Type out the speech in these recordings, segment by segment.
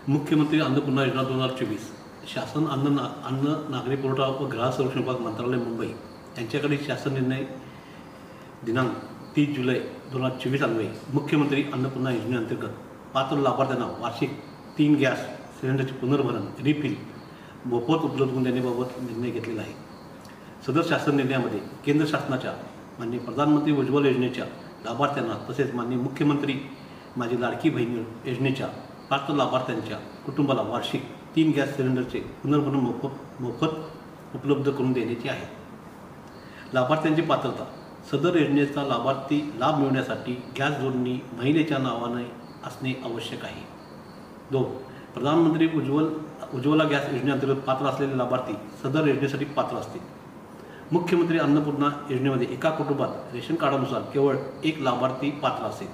मुख्यमंत्री अन्नपूर्णा योजना 2024 शासन अन्न नागरी पुरवठा व ग्राहक संरक्षण विभाग मंत्रालय मुंबई यांच्याकडे शासन निर्णय दिनांक 30 जुलै 2024 अन्वये मुख्यमंत्री अन्नपूर्णा योजनेअंतर्गत पात्र लाभार्थ्यांना वार्षिक 3 गॅस सिलेंडरचे पुनर्भरण रिफिल मोफत उपलब्ध करून देण्याबाबत निर्णय घेतलेला आहे। सदर शासन निर्णयामध्ये केंद्र शासनाच्या माननीय प्रधानमंत्री उज्ज्वल योजनेच्या लाभार्थ्यांना तसेच माननीय मुख्यमंत्री माझी लाडकी बहीण योजनेच्या पात्र लाभार्थ्यांच्या कुटुंबाला वार्षिक 3 गॅस सिलेंडरचे पुनर्भरण मोफत उपलब्ध करून देण्याची आहे। लाभार्थ्यांची पात्रता सदर योजनेचा लाभार्थी लाभ मिळवण्यासाठी गॅस जोडणी महिलेच्या नावाने असणे आवश्यक आहे। 2. प्रधानमंत्री उज्ज्वला गॅस योजनेअंतर्गत पात्र असलेले लाभार्थी सदर योजनेसाठी पात्र असतील। मुख्यमंत्री अन्नपूर्णा योजनेमध्ये एका कुटुंबात रेशन कार्डानुसार केवळ एक लाभार्थी पात्र असेल।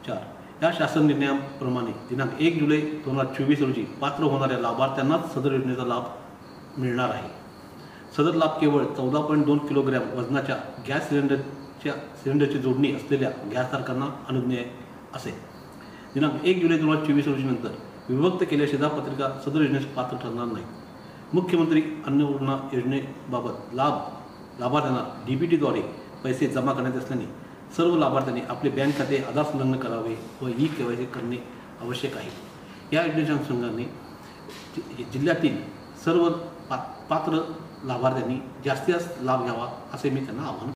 4. या शासन निर्णयाप्रमाणे दिनांक 1 जुलै 2024 रोजी पात्र होणाऱ्या लाभार्थ्यांनाच सदर योजनेचा लाभ मिळणार आहे। सदर लाभ केवळ 14.2 किलोग्रॅम वजनाच्या गॅस सिलेंडरची जोडणी असलेल्या गॅसधारकांना अनुज्ञेय असेल। दिनांक 1 जुलै 2024 रोजी नंतर विभक्त केलेल्या शिधापत्रिका सदर योजनेस पात्र ठरणार नाही। मुख्यमंत्री अन्नपूर्णा योजनेबाबत लाभार्थ्यांना DBTद्वारे पैसे जमा करण्यात असल्याने सर्व लाभार्थ्यांनी आपले बँक खाते आधार संलग्न करावे व KYC करणे आवश्यक आहे। या योजनेच्या अनुषंगाने जिल्ह्यातील सर्व पात्र लाभार्थ्यांनी जास्तीत जास्त लाभ घ्यावा असे मी त्यांना आवाहन